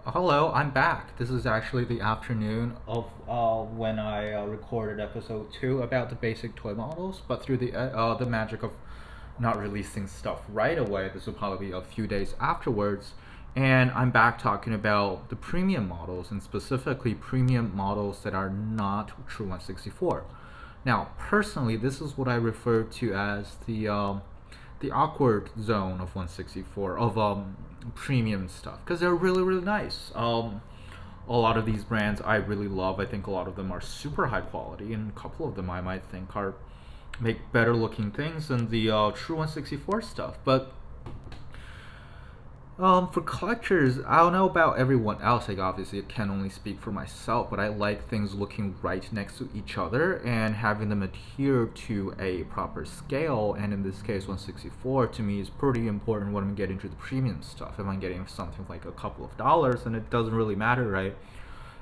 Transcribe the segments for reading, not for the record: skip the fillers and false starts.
Hello, I'm back. This is actually the afternoon of when I recorded episode 2 about the basic toy models, but through the magic of not releasing stuff right away, this will probably be a few days afterwards. And I'm back talking about the premium models, and specifically premium models that are not true 164. Now, personally, this is what I refer to as the awkward zone of 164 of premium stuff because they're really nice. A lot of these brands I really love. I think a lot of them are super high quality, and a couple of them I might think are make better looking things than the true 164 stuff. But for collectors, I don't know about everyone else. Like obviously, I can only speak for myself, but I like things looking right next to each other and having them adhere to a proper scale. And in this case, 164 to me is pretty important when I'm getting to the premium stuff. If I'm getting something like a couple of dollars, then it doesn't really matter, right?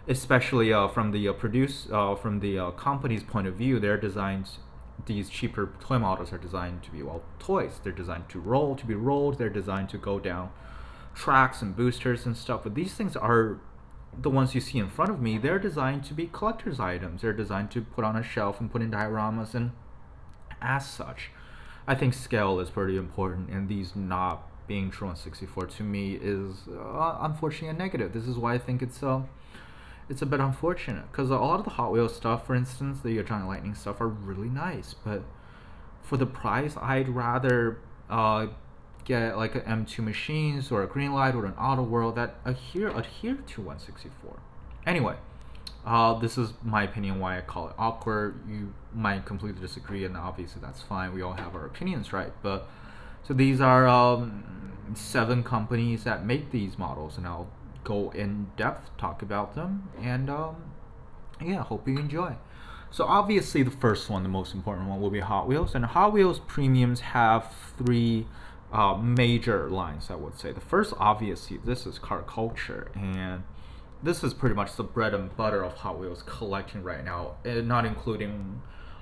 Especially from the company's point of view, they're designed. These cheaper toy models are designed to be toys. They're designed to roll, to be rolled. They're designed to go down tracks and boosters and stuff, but these things are the ones you see in front of me. They're designed to be collector's items. They're designed to put on a shelf and put in dioramas, and as such, I think scale is pretty important, and these not being true on 64 to me is unfortunately a negative. This is why I think it's a bit unfortunate because a lot of the Hot Wheels stuff, for instance, the Giant Lightning stuff, are really nice, but for the price, I'd rather get like an M2 machines or a Greenlight or an Auto World that adhere to 164. Anyway, this is my opinion why I call it awkward. You might completely disagree, and obviously that's fine. We all have our opinions, right? But so these are 7 companies that make these models, and I'll go in depth talk about them, and yeah, hope you enjoy. So obviously the first one, the most important one, will be Hot Wheels, and Hot Wheels premiums have 3 major lines. I would say the first, obviously, this is car culture, and this is pretty much the bread and butter of Hot Wheels collecting right now, not including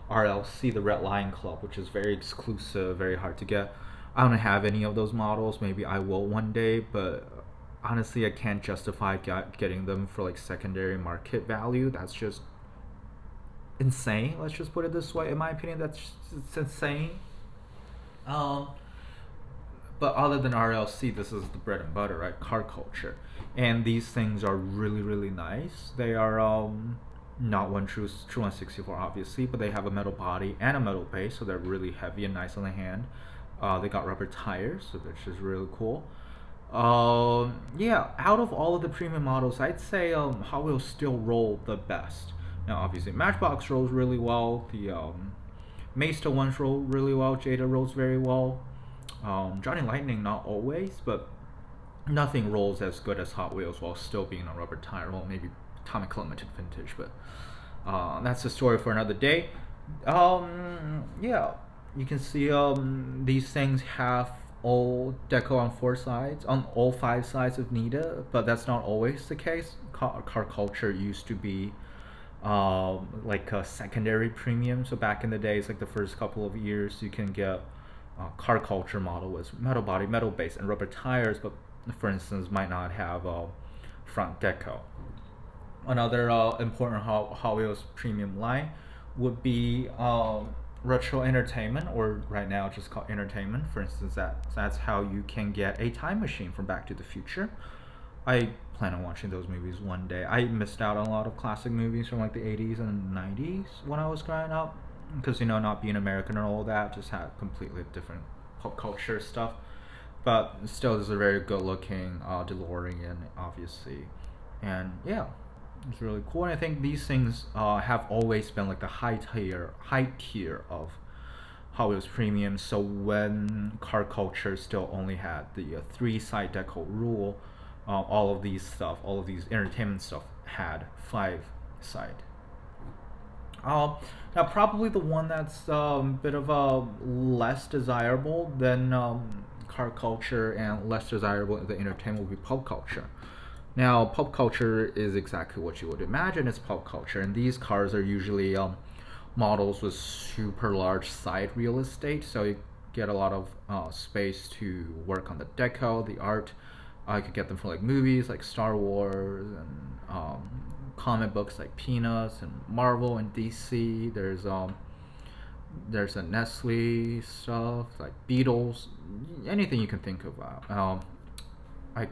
RLC, the Red Lion Club, which is very exclusive, very hard to get. I don't have any of those models. Maybe I will one day, but honestly, I can't justify getting them for like secondary market value. That's just insane. Let's just put it this way. In my opinion, it's insane. Um, but other than RLC, this is the bread and butter, right? Car culture, and these things are really nice. They are not one true 164 obviously, but they have a metal body and a metal base, so they're really heavy and nice on the hand. They got rubber tires, so which is really cool. Yeah, out of all of the premium models, I'd say Hot Wheels still roll the best. Now, obviously, Matchbox rolls really well. The Mesa ones roll really well. Jito rolls very well. Johnny Lightning, not always, but nothing rolls as good as Hot Wheels while still being a rubber tire. Well, maybe Atomic Limited Vintage, but that's a story for another day. Yeah, you can see these things have all deco on 4 sides, on all 5 sides if needed, but that's not always the case. Car culture used to be like a secondary premium. So back in the days, like the first couple of years, you can get car culture model with metal body, metal base, and rubber tires, but for instance, might not have front deco. Another important Hot Wheels premium line would be retro entertainment, or right now just called entertainment. For instance, that's how you can get a time machine from Back to the Future. I plan on watching those movies one day. I missed out on a lot of classic movies from like the 80s and 90s when I was growing up because not being American and all that, just had completely different pop culture stuff. But still, this is a very good looking DeLorean, obviously, and yeah, it's really cool. And I think these things have always been like the high tier of Hot Wheels premium. So when car culture still only had the 3 side deco rule, all of these entertainment stuff had 5 side. Now, probably the one that's a bit of a less desirable than car culture and less desirable than entertainment would be pop culture. Now, pop culture is exactly what you would imagine as pop culture, and these cars are usually models with super large side real estate, so you get a lot of space to work on the deco, the art, I could get them for like movies like Star Wars and comic books like Peanuts and Marvel and DC. There's a Nestle stuff like Beatles, anything you can think of. I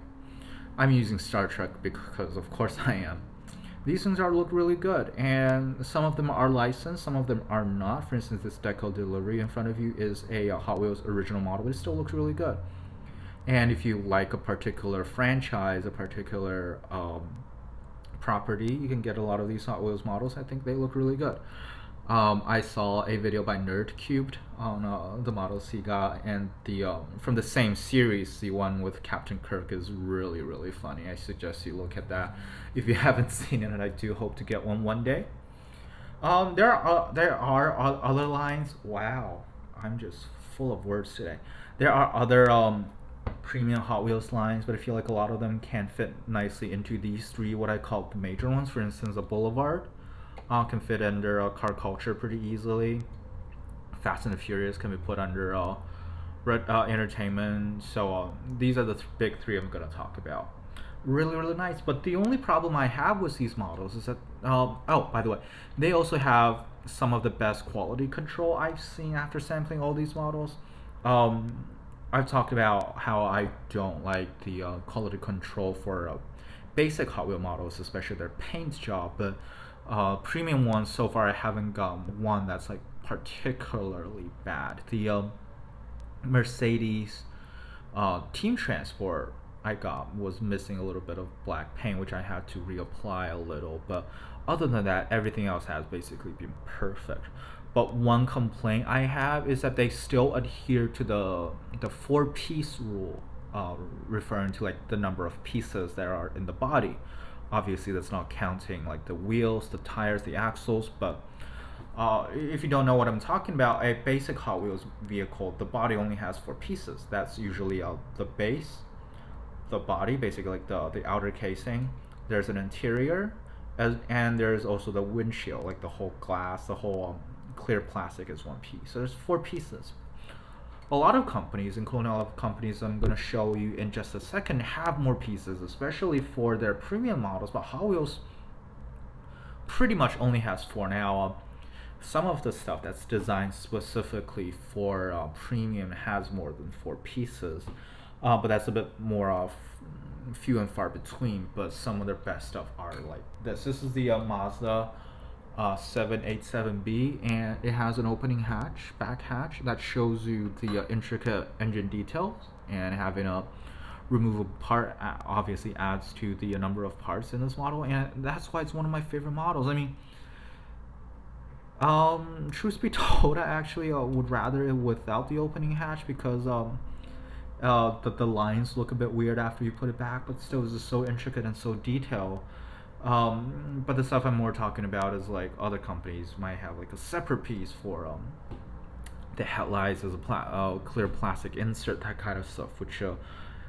I'm using Star Trek because of course I am. These things are look really good, and some of them are licensed, some of them are not. For instance, this Deco Delivery in front of you is a Hot Wheels original model, but it still looks really good. And if you like a particular franchise, a particular property, you can get a lot of these Hot Wheels models. I think they look really good. I saw a video by Nerd Cubed on the models he got, and the from the same series, the one with Captain Kirk is really really funny. I suggest you look at that if you haven't seen it, and I do hope to get one day. There are other lines. Wow, I'm just full of words today. There are other premium Hot Wheels lines, but I feel like a lot of them can fit nicely into these three, what I call the major ones. For instance, the Boulevard can fit under car culture pretty easily. Fast and the Furious can be put under entertainment. So these are the big three I'm going to talk about. Really, really nice. But the only problem I have with these models is that, oh, by the way, they also have some of the best quality control I've seen after sampling all these models. I've talked about how I don't like the quality control for basic Hot Wheel models, especially their paint job, but premium ones so far I haven't got one that's like particularly bad. The Mercedes Team Transport I got was missing a little bit of black paint, which I had to reapply a little, but other than that everything else has basically been perfect. But one complaint I have is that they still adhere to the 4-piece rule, referring to like the number of pieces that are in the body. Obviously that's not counting like the wheels, the tires, the axles, but if you don't know what I'm talking about, a basic Hot Wheels vehicle, the body only has 4 pieces. That's usually the base, the body, basically like the outer casing. There's an interior, and there's also the windshield, like the whole glass, the whole clear plastic is 1 piece. So there's 4 pieces. A lot of companies, including a lot of companies I'm going to show you in just a second, have more pieces, especially for their premium models, but Hot Wheels pretty much only has 4 now. Some of the stuff that's designed specifically for premium has more than 4 pieces, but that's a bit more of few and far between. But some of their best stuff are like this. This is the Mazda 787B, and it has an opening hatch, back hatch, that shows you the intricate engine details, and having a removable part obviously adds to the number of parts in this model, and that's why it's one of my favorite models. I mean, truth be told, I actually would rather it without the opening hatch, because the lines look a bit weird after you put it back, but still it's just so intricate and so detailed. But the stuff I'm more talking about is like other companies might have like a separate piece for the headlights as a clear plastic insert, that kind of stuff, which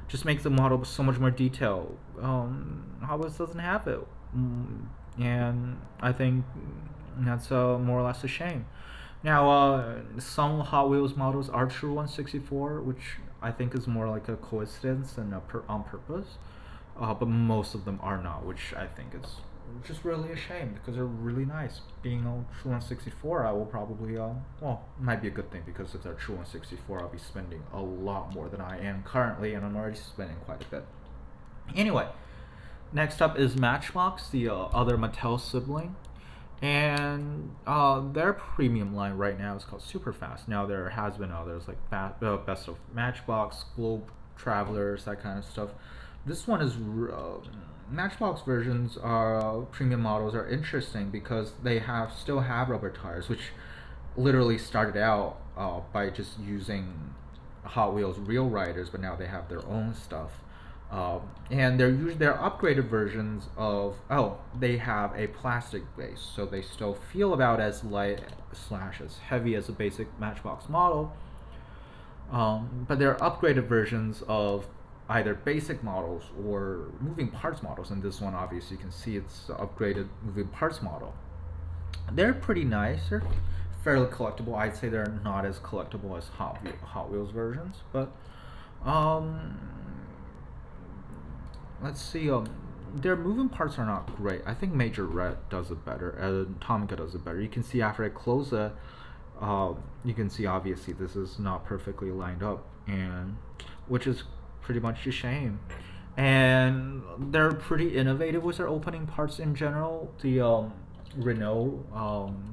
just makes the model so much more detailed. Hot Wheels doesn't have it, and I think that's more or less a shame. Now, some Hot Wheels models are true 164, which I think is more like a coincidence than on purpose. But most of them are not, which I think is just really a shame, because they're really nice. Being a true 164, I will probably, well, it might be a good thing, because if they're true 164, I'll be spending a lot more than I am currently, and I'm already spending quite a bit. Anyway, next up is Matchbox, the other Mattel sibling. And their premium line right now is called Superfast. Now there has been others like Best of Matchbox, Globe Travelers, that kind of stuff. This one is Matchbox versions are premium models are interesting because they still have rubber tires, which literally started out by just using Hot Wheels real riders, but now they have their own stuff. And they're upgraded versions of, they have a plastic base, so they still feel about as light / as heavy as a basic Matchbox model, but they're upgraded versions of either basic models or moving parts models. And this one, obviously you can see it's upgraded moving parts model. They're pretty nice. They're fairly collectible. I'd say they're not as collectible as Hot Wheels versions, but let's see. Their moving parts are not great. I think Major Red does it better, and Tomica does it better. You can see after I close it, you can see obviously this is not perfectly lined up, and which is pretty much a shame. And they're pretty innovative with their opening parts in general. The Renault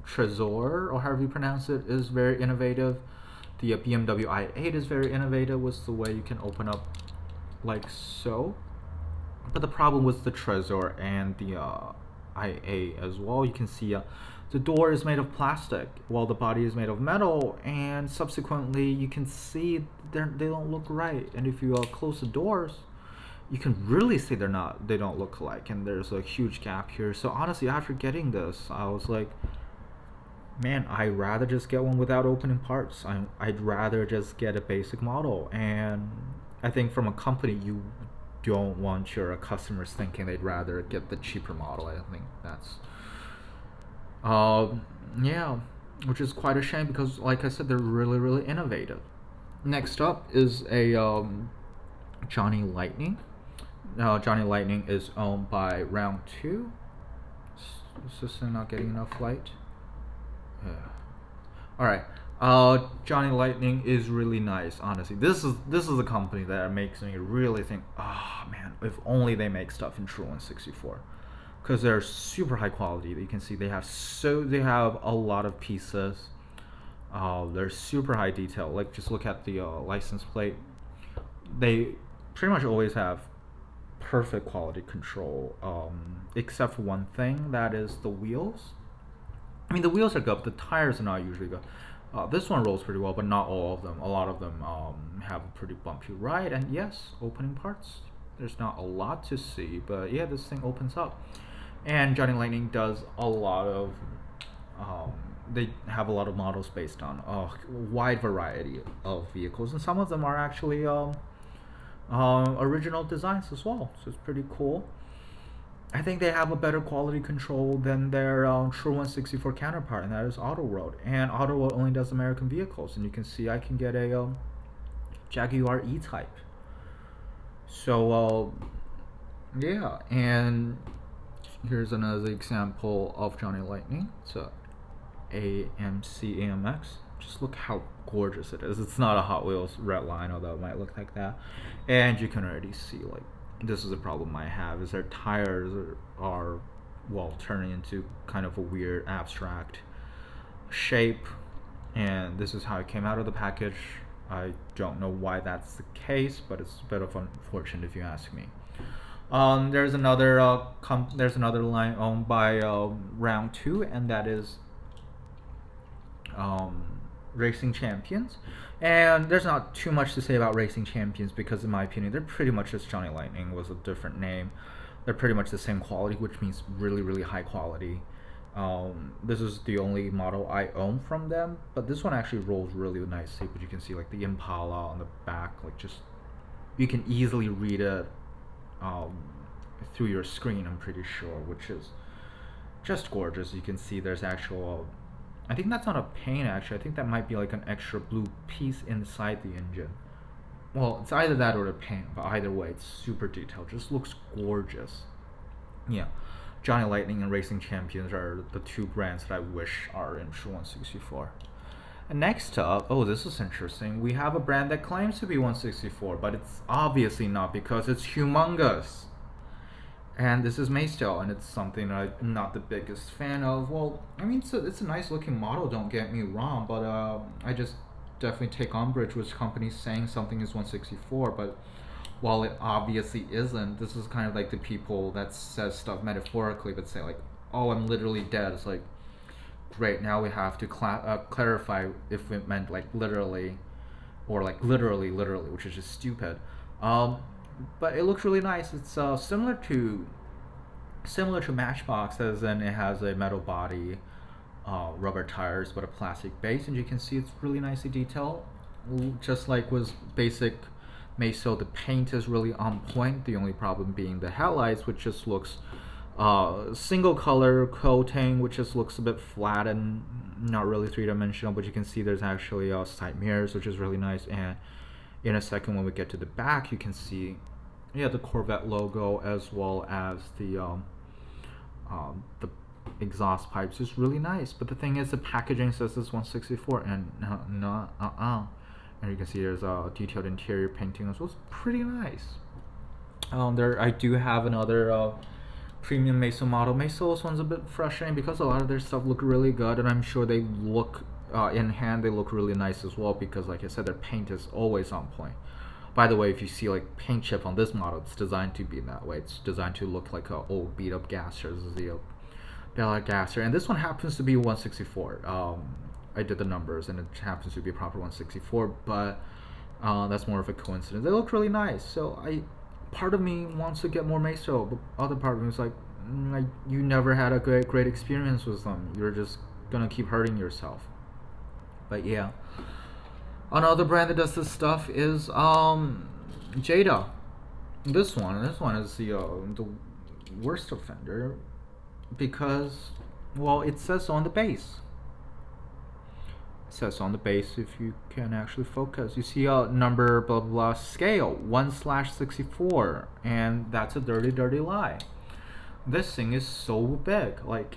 Trésor, or however you pronounce it, is very innovative. The BMW i8 is very innovative with the way you can open up like so. But the problem with the Trésor and the i8 as well, you can see the door is made of plastic while the body is made of metal, and subsequently you can see they don't look right. And if you close the doors, you can really see they don't look alike, and there's a huge gap here. So honestly, after getting this, I was like, man, I'd rather just get one without opening parts. I'd rather just get a basic model. And I think from a company, you don't want your customers thinking they'd rather get the cheaper model. I think that's yeah, which is quite a shame because, like I said, they're really innovative. Next up is a Johnny Lightning. Johnny Lightning is owned by Round 2. Is this thing not getting enough light? Yeah. Alright. Johnny Lightning is really nice, honestly. This is a company that makes me really think, oh man, if only they make stuff in True 164. Because they're super high quality. You can see they have a lot of pieces. They're super high detail. Like, just look at the license plate. They pretty much always have perfect quality control, except for one thing, that is the wheels. I mean, the wheels are good, but the tires are not usually good. This one rolls pretty well, but not all of them. A lot of them have a pretty bumpy ride. And yes, opening parts. There's not a lot to see, but yeah, this thing opens up. And Johnny Lightning does a lot of, they have a lot of models based on a wide variety of vehicles, and some of them are actually original designs as well, so it's pretty cool. I think they have a better quality control than their True 164 counterpart, and that is Auto Road. And Auto Road only does American vehicles, and you can see I can get a Jaguar E-Type. So yeah, and here's another example of Johnny Lightning. It's a AMC AMX. Just look how gorgeous it is. It's not a Hot Wheels red line, although it might look like that. And you can already see, like, this is a problem I have, is their tires are well, turning into kind of a weird abstract shape. And this is how it came out of the package. I don't know why that's the case, but it's a bit of unfortunate if you ask me. There's another line owned by Round 2, and that is Racing Champions. And there's not too much to say about Racing Champions because, in my opinion, they're pretty much just Johnny Lightning with a different name. They're pretty much the same quality, which means really high quality. This is the only model I own from them, but this one actually rolls really nicely. But you can see, like, the Impala on the back, like, just you can easily read it through your screen, I'm pretty sure, which is just gorgeous. You can see there's actual I think that's not a paint, actually. I think that might be like an extra blue piece inside the engine. Well, it's either that or the paint, but either way, it's super detailed. Just looks gorgeous. Yeah, Johnny Lightning and Racing Champions are the two brands that I wish are in True 164. And next up, oh, this is interesting. We have a brand that claims to be 164, but it's obviously not because it's humongous. And this is Mesa, and it's something I'm not the biggest fan of. Well, I mean, it's a nice looking model, don't get me wrong, but I just definitely take umbrage with companies saying something is 164, but while it obviously isn't, this is kind of like the people that says stuff metaphorically but say like, oh, I'm literally dead. It's like, great, now we have to clarify if it meant like literally or like literally, which is just stupid. But it looks really nice. It's similar to Matchbox, as in it has a metal body, rubber tires, but a plastic base, and you can see it's really nicely detailed. Just like was basic Mesa, the paint is really on point. The only problem being the headlights, which just looks single color coating, which just looks a bit flat and not really three-dimensional. But you can see there's actually side mirrors, which is really nice. And in a second, when we get to the back, you can see yeah, the Corvette logo as well as the exhaust pipes is really nice. But the thing is, the packaging says it's 164, and and you can see there's a detailed interior painting as well. It's pretty nice. There I do have another premium Mesa model. Mesa, this one's a bit frustrating because a lot of their stuff look really good, and I'm sure they look in hand they look really nice as well, because like I said, their paint is always on point. By the way, if you see like paint chip on this model, it's designed to be that way. It's designed to look like a old beat up gasser. This is the Bel Air gasser, and this one happens to be 164. I did the numbers, and it happens to be a proper 164, but that's more of a coincidence. They look really nice, so part of me wants to get more Mesa, but other part of me is like, you never had a great experience with them. You're just gonna keep hurting yourself. But yeah, another brand that does this stuff is Jito. This one is the worst offender, because, well, it says on the base. It says on the base, if you can actually focus, you see a number blah blah, blah scale 1/64, and that's a dirty lie. This thing is so big, like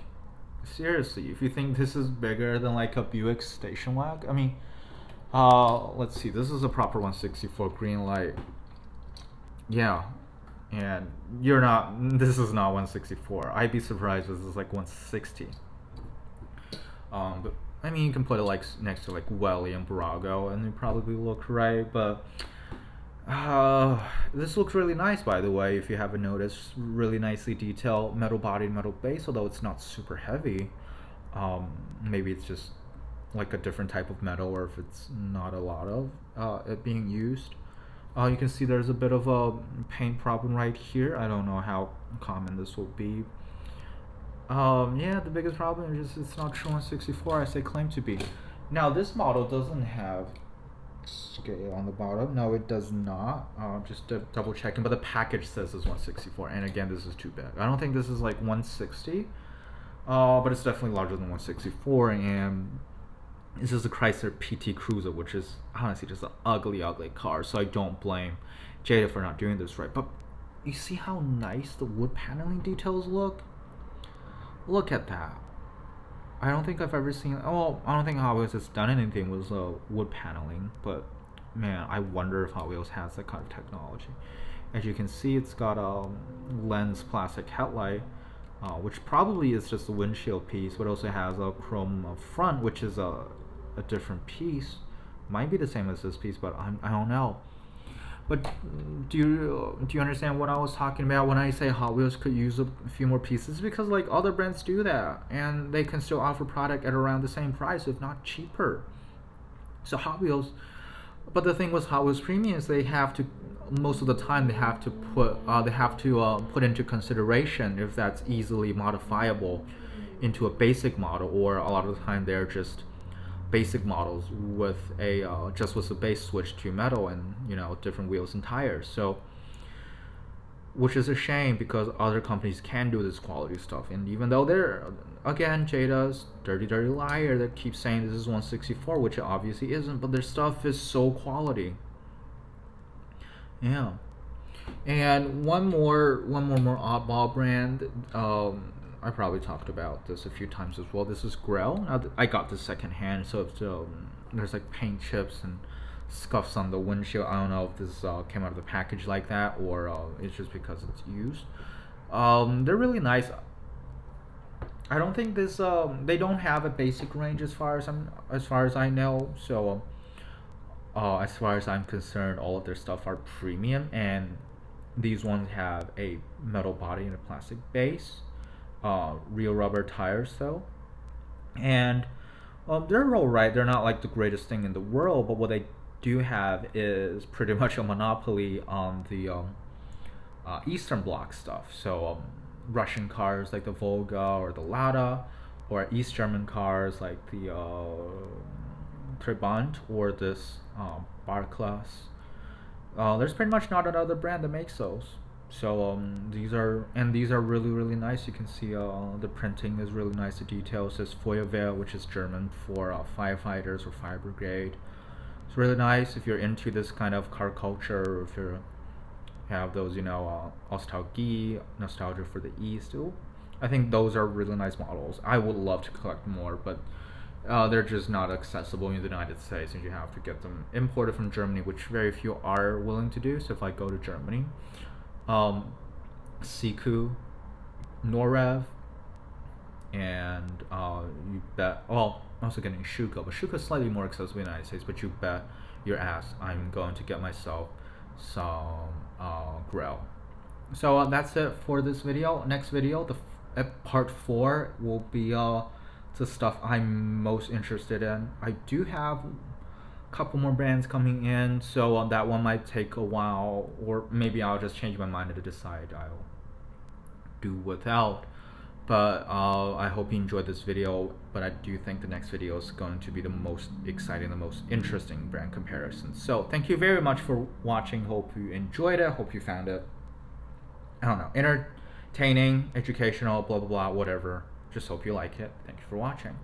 seriously. If you think this is bigger than like a Buick station wagon, I mean, let's see. This is a proper 164 green light. Yeah, and you're not. This is not 164. I'd be surprised if this is like 160. But I mean, you can put it like next to like Welly and Brago, and they probably look right. But this looks really nice, by the way. If you haven't noticed, really nicely detailed metal body, metal base. Although it's not super heavy. Maybe it's just like a different type of metal, or if it's not a lot of it being used. You can see there's a bit of a paint problem right here. I don't know how common this will be. Yeah, the biggest problem is just it's not true 164 as they claim to be. Now this model doesn't have scale on the bottom. No, it does not. Just double checking, but the package says it's 164, and again, this is too big. I don't think this is like 160, but it's definitely larger than 164, and this is a Chrysler PT Cruiser, which is honestly just an ugly car, so I don't blame Jada for not doing this right. But you see how nice the wood paneling details look? Look at that. I don't think I've ever seen, oh, I don't think Hot Wheels has done anything with wood paneling, but man, I wonder if Hot Wheels has that kind of technology. As you can see, it's got a lens plastic headlight, which probably is just a windshield piece, but also has a chrome front, which is a different piece. Might be the same as this piece, but I don't know. But do you understand what I was talking about when I say Hot Wheels could use a few more pieces? Because like other brands do that, and they can still offer product at around the same price, if not cheaper. So Hot Wheels, but the thing with Hot Wheels Premium is they have to, most of the time they have to put into consideration if that's easily modifiable into a basic model, or a lot of the time they're just basic models with a just with a base switch to metal and different wheels and tires. So, which is a shame, because other companies can do this quality stuff, and even though they're, again, Jada's dirty liar that keeps saying this is 164, which it obviously isn't, but their stuff is so quality. Yeah. And one more oddball brand. I probably talked about this a few times as well. This is Grell. Now, I got this secondhand, so it's, there's like paint chips and scuffs on the windshield. I don't know if this came out of the package like that, or it's just because it's used. They're really nice. I don't think this. They don't have a basic range as far as I know. So, as far as I'm concerned, all of their stuff are premium, and these ones have a metal body and a plastic base. Real rubber tires though, and they're alright. They're not like the greatest thing in the world, but what they do have is pretty much a monopoly on the Eastern Bloc stuff. So Russian cars like the Volga or the Lada, or East German cars like the Trabant or this bar class. There's pretty much not another brand that makes those. So these are really nice. You can see the printing is really nice. The detail says Feuerwehr, which is German for firefighters or fire brigade. It's really nice if you're into this kind of car culture, or if you're have those, you know, nostalgia for the East. Ooh, I think those are really nice models. I would love to collect more, but they're just not accessible in the United States, and you have to get them imported from Germany, which very few are willing to do. So if I go to Germany, Siku, Norev, and you bet. Well, I'm also getting Shuko, but Shuko is slightly more accessible in the United States. But you bet your ass I'm going to get myself some Grell. So that's it for this video. Next video, part 4 will be the stuff I'm most interested in. I do have a couple more brands coming in, so that one might take a while, or maybe I'll just change my mind and decide I'll do without. But I hope you enjoyed this video, but I do think the next video is going to be the most exciting, the most interesting brand comparison. So thank you very much for watching. Hope you enjoyed it. Hope you found it, I don't know, entertaining, educational, blah blah blah, whatever. Just hope you like it. Thank you for watching.